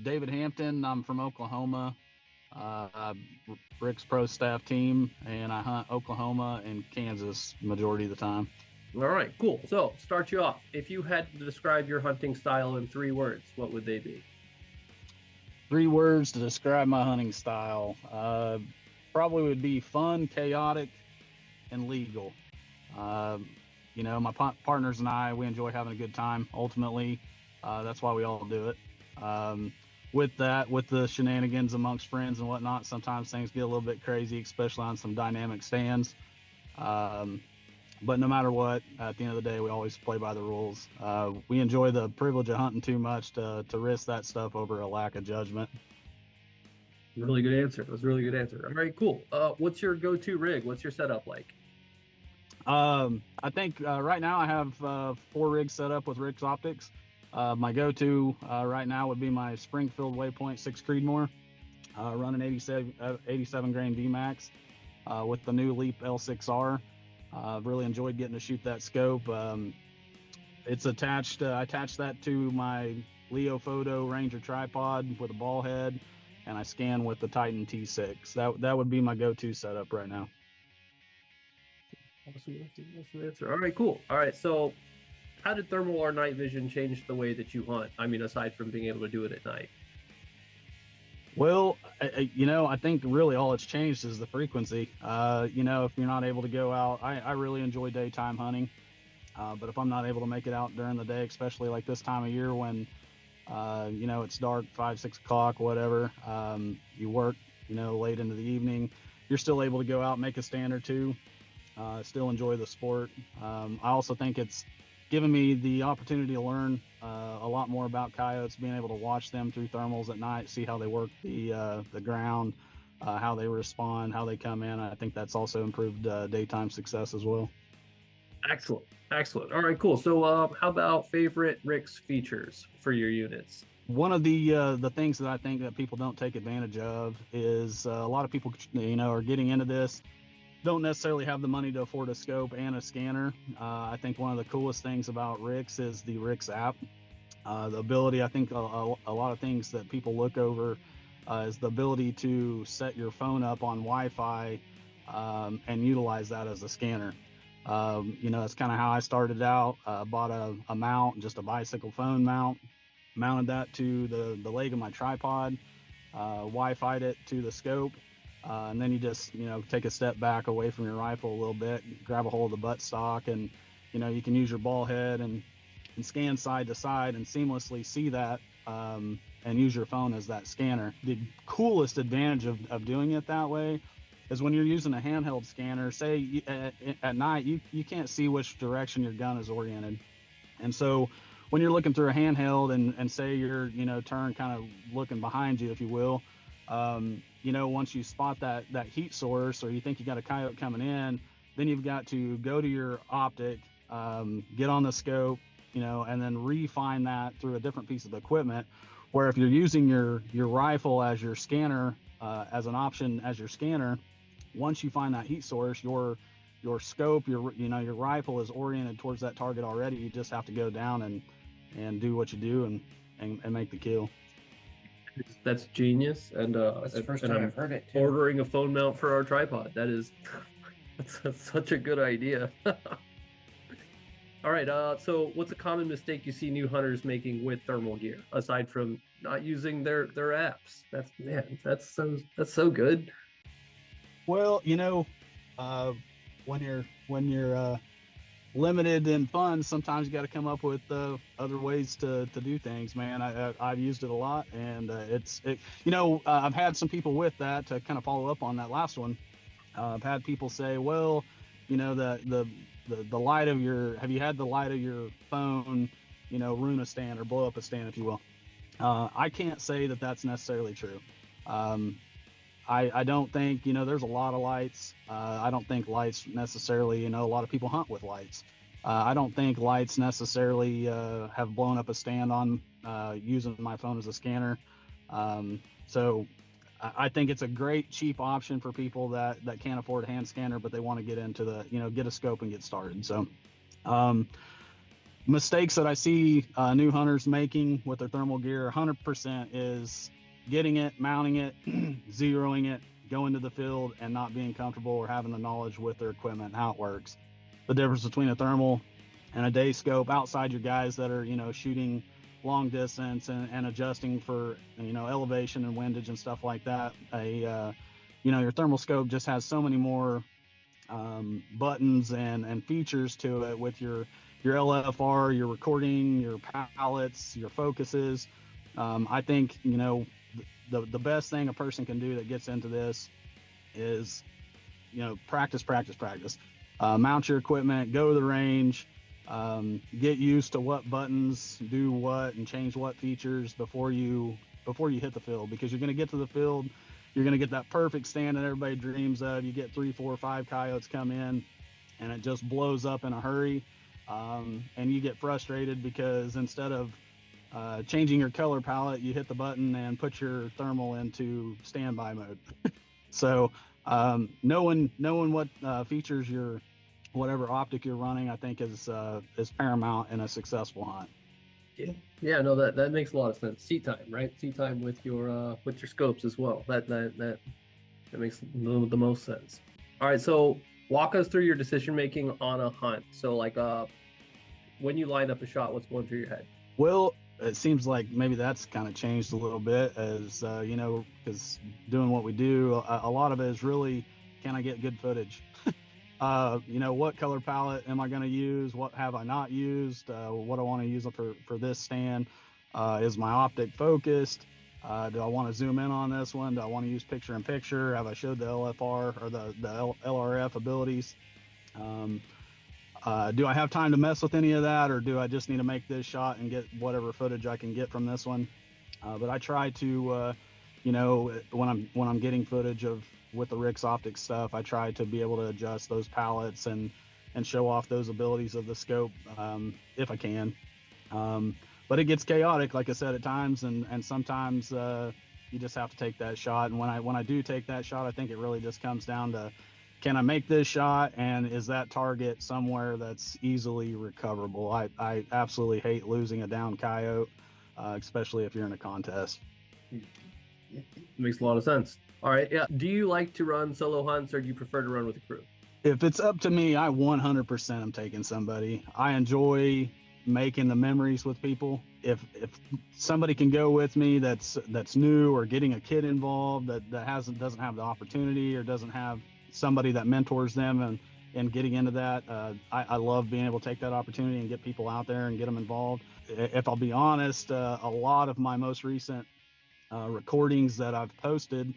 David Hampton. I'm from Oklahoma. RIX PROSTAFF team, and I hunt Oklahoma and Kansas majority of the time. All right, cool. So, start you off. If you had to describe your hunting style in 3 words, what would they be? 3 words to describe my hunting style. Probably would be fun, chaotic, and legal. Uh, my partners and I, we enjoy having a good time. Ultimately, that's why we all do it. With that, with the shenanigans amongst friends and whatnot, sometimes things get a little bit crazy, especially on some dynamic stands. Um, but no matter what, at the end of the day, we always play by the rules. We enjoy the privilege of hunting too much to risk that stuff over a lack of judgment. Really good answer. That was a really good answer. All right, cool. What's your go-to rig? What's your setup like? I think right now I have 4 rigs set up with RIX optics. My go-to right now would be my Springfield Waypoint 6 Creedmoor, running 87 grain VMAX with the new Leap L6R. I've really enjoyed getting to shoot that scope. It's attached. I attached that to my Leo Photo Ranger tripod with a ball head, and I scan with the Titan T6. That would be my go-to setup right now. Awesome answer. All right, cool. All right, so how did thermal or night vision change the way that you hunt? I mean, aside from being able to do it at night. Well, I think really all it's changed is the frequency. If you're not able to go out, I really enjoy daytime hunting. But if I'm not able to make it out during the day, especially like this time of year when, it's dark, 5, 6 o'clock, whatever, you work, late into the evening, you're still able to go out and make a stand or two, still enjoy the sport. I also think it's given me the opportunity to learn a lot more about coyotes, being able to watch them through thermals at night, see how they work the ground, how they respond, how they come in. I think that's also improved daytime success as well. Excellent. Excellent. All right, cool. So how about favorite RIX features for your units? One of the things that I think that people don't take advantage of is a lot of people, are getting into this, don't necessarily have the money to afford a scope and a scanner. I think one of the coolest things about RIX is the RIX app. The ability, I think a lot of things that people look over is the ability to set your phone up on Wi-Fi and utilize that as a scanner. That's kind of how I started out. Bought a mount, just a bicycle phone mount, mounted that to the leg of my tripod, Wi-Fi'd it to the scope. And then you just, take a step back away from your rifle a little bit, grab a hold of the buttstock, and, you can use your ball head and scan side to side and seamlessly see that and use your phone as that scanner. The coolest advantage of doing it that way is when you're using a handheld scanner, say at night, you can't see which direction your gun is oriented. And so when you're looking through a handheld and say you're, turn kind of looking behind you, if you will, once you spot that heat source or you think you got a coyote coming in, then you've got to go to your optic, get on the scope, and then refine that through a different piece of equipment. Where if you're using your rifle as your scanner, as an option as your scanner, once you find that heat source, your scope, your rifle is oriented towards that target already. You just have to go down and do what you do and make the kill. That's genius, and That's the first time I've heard it, too. Ordering a phone mount for our tripod. That's such a good idea. All right, so what's a common mistake you see new hunters making with thermal gear, aside from not using their apps? That's so good. Well, when you're limited in funds, sometimes you got to come up with other ways to do things, man. I've used it a lot, and I've had some people with that to kind of follow up on that last one. I've had people say, well, the light of have you had the light of your phone, ruin a stand or blow up a stand, if you will? I can't say that that's necessarily true. I don't think, there's a lot of lights. I don't think lights necessarily, a lot of people hunt with lights. I don't think lights necessarily have blown up a stand on using my phone as a scanner. So I think it's a great cheap option for people that can't afford a hand scanner, but they want to get into get a scope and get started. So Mistakes that I see new hunters making with their thermal gear 100% is getting it, mounting it, zeroing it, going to the field and not being comfortable or having the knowledge with their equipment, how it works. The difference between a thermal and a day scope outside your guys that are, shooting long distance and adjusting for, elevation and windage and stuff like that. Your thermal scope just has so many more buttons and features to it with your LFR, your recording, your palettes, your focuses. I think, the best thing a person can do that gets into this is, practice. Mount your equipment, go to the range, get used to what buttons do what and change what features before you hit the field, because you're going to get to the field, you're going to get that perfect stand that everybody dreams of. You get 3, 4, 5 coyotes come in and it just blows up in a hurry. And you get frustrated because instead of changing your color palette, you hit the button and put your thermal into standby mode. So knowing what features your whatever optic you're running, I think is paramount in a successful hunt. Yeah, no, that makes a lot of sense. Seat time, right? Seat time with your scopes as well. That makes the most sense. All right, so walk us through your decision making on a hunt. So like when you line up a shot, what's going through your head? Well, it seems like maybe that's kind of changed a little bit as because doing what we do, a lot of it is really, can I get good footage? What color palette am I going to use? What have I not used? What do I want to use for this stand? Is my optic focused? Do I want to zoom in on this one? Do I want to use picture in picture? Have I showed the LFR or the LRF abilities? Do I have time to mess with any of that, or do I just need to make this shot and get whatever footage I can get from this one? But I try to, when I'm getting footage with the RIX optics stuff, I try to be able to adjust those palettes and show off those abilities of the scope if I can. But it gets chaotic, like I said, at times, and sometimes you just have to take that shot. And when I do take that shot, I think it really just comes down to, can I make this shot, and is that target somewhere that's easily recoverable? I absolutely hate losing a down coyote, especially if you're in a contest. Makes a lot of sense. All right, yeah. Do you like to run solo hunts, or do you prefer to run with a crew? If it's up to me, I 100% am taking somebody. I enjoy making the memories with people. If somebody can go with me that's new, or getting a kid involved that doesn't have the opportunity or doesn't have somebody that mentors them and getting into that, I love being able to take that opportunity and get people out there and get them involved. If I'll be honest, a lot of my most recent recordings that I've posted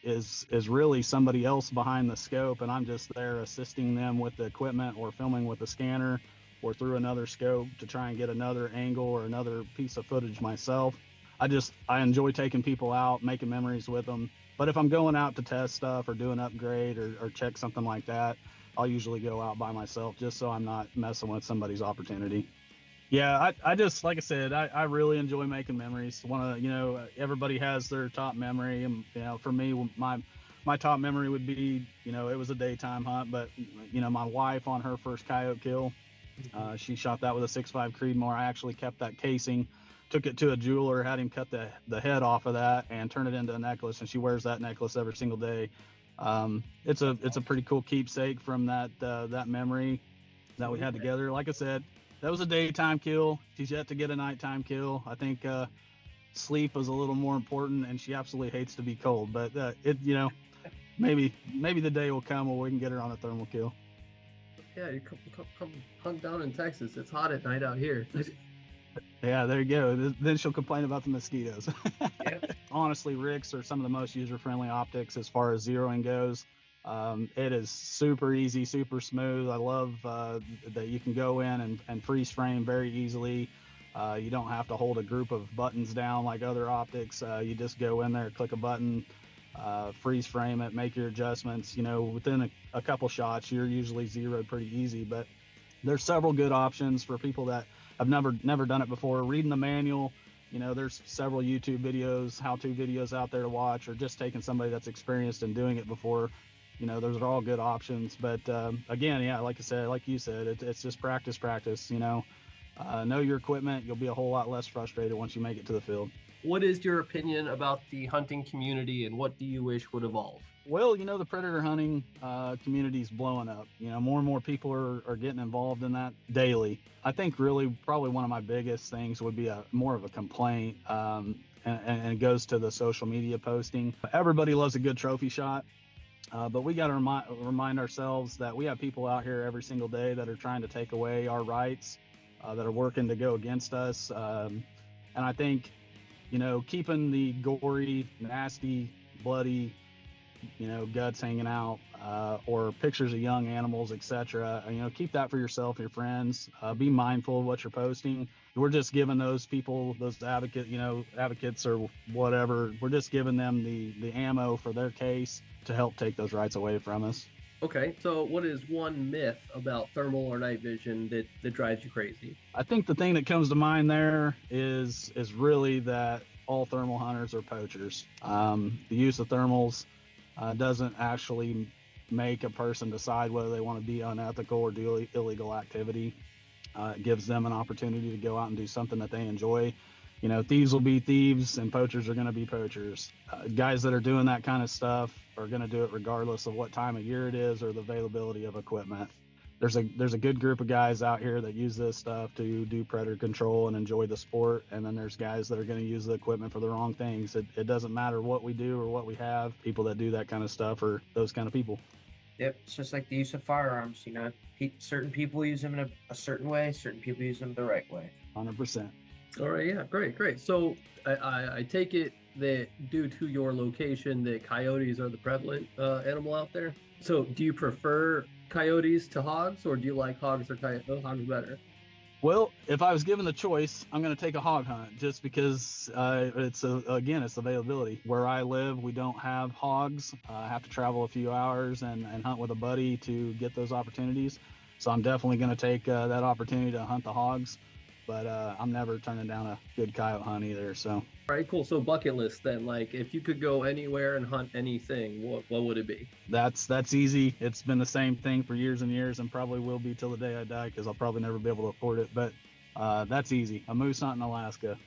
is really somebody else behind the scope, and I'm just there assisting them with the equipment or filming with the scanner or through another scope to try and get another angle or another piece of footage myself. I enjoy taking people out, making memories with them. But if I'm going out to test stuff or do an upgrade or check something like that, I'll usually go out by myself just so I'm not messing with somebody's opportunity. Yeah, I just, like I said, I really enjoy making memories. Everybody has their top memory, and for me, my top memory would be, it was a daytime hunt, but my wife on her first coyote kill, she shot that with a 6.5 Creedmoor. I actually kept that casing, took it to a jeweler, had him cut the head off of that and turn it into a necklace, and she wears that necklace every single day. It's a pretty cool keepsake from that memory that we had together. Like I said, that was a daytime kill. She's yet to get a nighttime kill. I think sleep is a little more important, and she absolutely hates to be cold. But maybe the day will come where we can get her on a thermal kill. Yeah, you come hunt down in Texas. It's hot at night out here. Yeah, there you go. Then she'll complain about the mosquitoes. Yeah. Honestly, RIX are some of the most user-friendly optics as far as zeroing goes. It is super easy, super smooth. I love that you can go in and freeze frame very easily. You don't have to hold a group of buttons down like other optics. You just go in there, click a button, freeze frame it, make your adjustments. Within a couple shots, you're usually zeroed pretty easy. But there's several good options for people that have never done it before. Reading the manual, there's several YouTube videos, how-to videos out there to watch, or just taking somebody that's experienced and doing it before. Those are all good options. But again, yeah, like I said, like you said, it's just practice. know your equipment. You'll be a whole lot less frustrated once you make it to the field. What is your opinion about the hunting community, and what do you wish would evolve? Well, the predator hunting community is blowing up. More and more people are getting involved in that daily. I think really probably one of my biggest things would be more of a complaint, and it goes to the social media posting. Everybody loves a good trophy shot, but we got to remind ourselves that we have people out here every single day that are trying to take away our rights, that are working to go against us. And I think, keeping the gory, nasty, bloody, guts hanging out, or pictures of young animals, etc. Keep that for yourself, your friends. Be mindful of what you're posting. We're just giving those people, those advocates or whatever, we're just giving them the ammo for their case to help take those rights away from us. Okay, so what is one myth about thermal or night vision that drives you crazy? I think the thing that comes to mind there is really that all thermal hunters are poachers. The use of thermals doesn't actually make a person decide whether they want to be unethical or do illegal activity. It gives them an opportunity to go out and do something that they enjoy. Thieves will be thieves and poachers are going to be poachers. Guys that are doing that kind of stuff are going to do it regardless of what time of year it is or the availability of equipment. There's a good group of guys out here that use this stuff to do predator control and enjoy the sport, and then there's guys that are going to use the equipment for the wrong things. It doesn't matter what we do or what we have. People that do that kind of stuff are those kind of people. Yep, it's just like the use of firearms. Certain people use them in a certain way, certain people use them the right way. 100%. All right, yeah, great. So I take it that due to your location, that coyotes are the prevalent animal out there. So do you prefer coyotes to hogs, or do you like hogs or hogs better? Well, if I was given the choice, I'm going to take a hog hunt just because it's availability. Where I live, we don't have hogs. I have to travel a few hours and hunt with a buddy to get those opportunities. So I'm definitely going to take that opportunity to hunt the hogs. But I'm never turning down a good coyote hunt either. So. All right, cool. So bucket list then, like if you could go anywhere and hunt anything, what would it be? That's easy. It's been the same thing for years and years, and probably will be till the day I die because I'll probably never be able to afford it. But that's easy. A moose hunt in Alaska.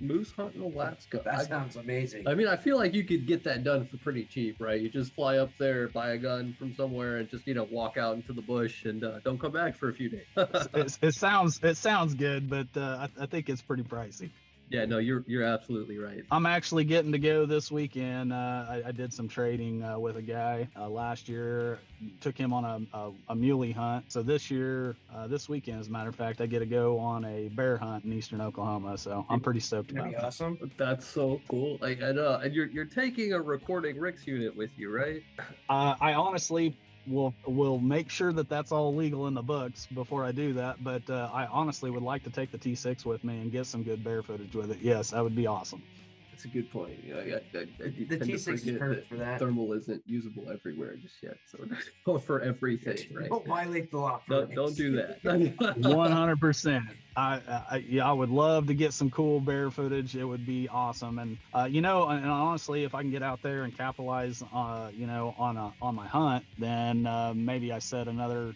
Moose hunt in Alaska. That sounds amazing. I mean, I feel like you could get that done for pretty cheap, right? You just fly up there, buy a gun from somewhere, and just walk out into the bush and don't come back for a few days. it sounds good, but I think it's pretty pricey. Yeah, no, you're absolutely right. I'm actually getting to go this weekend. I did some trading with a guy last year. Took him on a muley hunt. So this weekend, as a matter of fact, I get to go on a bear hunt in eastern Oklahoma. So I'm pretty stoked about That'd be that. awesome. That's so cool. And you're taking a recording RIX unit with you, right? I honestly will make sure that that's all legal in the books before I do that. But I honestly would like to take the T6 with me and get some good bear footage with it. Yes, that would be awesome. That's a good point. The T6 is perfect for that. Thermal isn't usable everywhere just yet, so for everything, right? Don't violate the law. Don't do that. 100%. I would love to get some cool bear footage. It would be awesome. And and honestly, if I can get out there and capitalize on my hunt, then maybe I set another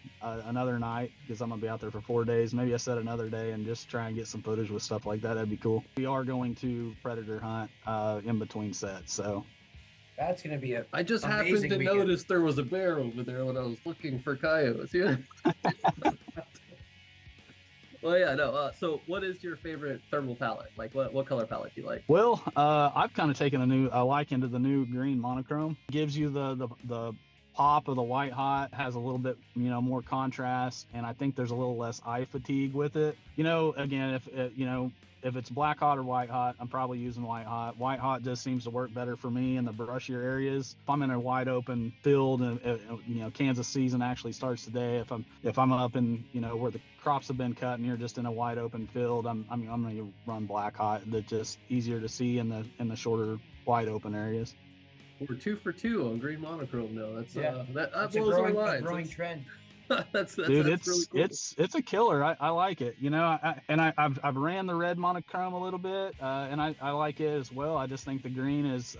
night, because I'm gonna be out there for 4 days. Maybe I set another day and just try and get some footage with stuff like that. That'd be cool. We are going to predator hunt in between sets, so that's gonna be I just happened to notice there was a bear over there when I was looking for coyotes. Yeah. Well, yeah, no. So, what is your favorite thermal palette? Like, what color palette do you like? Well, I've kind of taken a liking to the new green monochrome. Gives you the pop of the white hot, has a little bit more contrast, and I think there's a little less eye fatigue with it. Again, if it's black hot or white hot, I'm probably using white hot. White hot just seems to work better for me in the brushier areas. If I'm in a wide open field and Kansas season actually starts today, if I'm up in where the crops have been cut and you're just in a wide open field, I'm going to run black hot. That's just easier to see in the shorter wide open areas. We're 2 for 2 on green monochrome now. That's that blows our minds. A growing trend. Dude, it's really cool. it's a killer. I like it. I've ran the red monochrome a little bit, and I like it as well. I just think the green is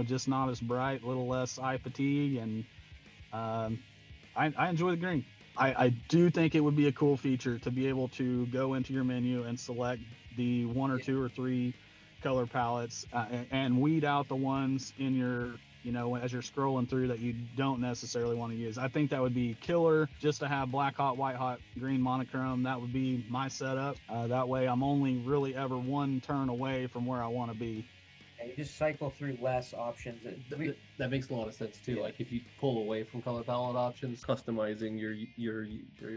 just not as bright, a little less eye fatigue, and I enjoy the green. I do think it would be a cool feature to be able to go into your menu and select the one or two or three color palettes and weed out the ones in your, as you're scrolling through that you don't necessarily want to use. I think that would be killer just to have black hot, white hot, green monochrome. That would be my setup. That way I'm only really ever one turn away from where I want to be. Yeah, you just cycle through less options. That makes a lot of sense too. Like if you pull away from color palette options, customizing your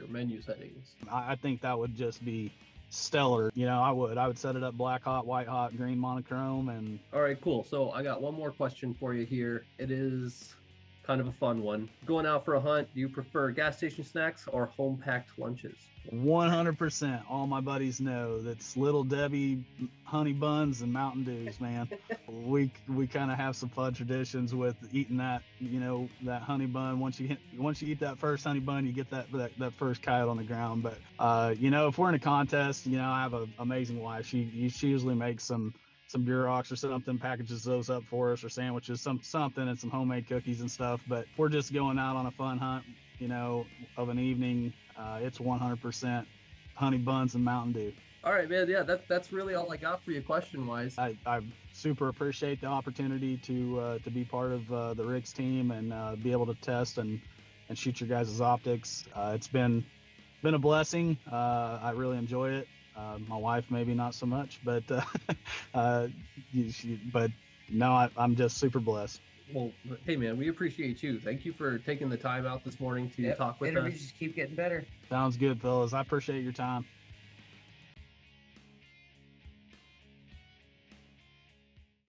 menu settings. I think that would just be stellar. I would set it up black hot, white hot, green monochrome. And all right, cool. So I got one more question for you here. It is kind of a fun one. Going out for a hunt, do you prefer gas station snacks or home packed lunches? 100%. All my buddies know that's Little Debbie honey buns and Mountain Dews, man. we kind of have some fun traditions with eating that, that honey bun. Once you eat that first honey bun, you get that first coyote on the ground. But if we're in a contest, I have an amazing wife. She usually makes some Bureaucrates or something, packages those up for us, or sandwiches, something, and some homemade cookies and stuff. But if we're just going out on a fun hunt, of an evening, it's 100% honey buns and Mountain Dew. All right, man. Yeah, that's really all I got for you question wise. I super appreciate the opportunity to be part of the RIX team and be able to test and shoot your guys' optics. It's been a blessing. I really enjoy it. My wife maybe not so much, but no, I'm just super blessed. Well, hey man, we appreciate you. Thank you for taking the time out this morning to talk with us. Interviews just keep getting better. Sounds good, fellas. I appreciate your time.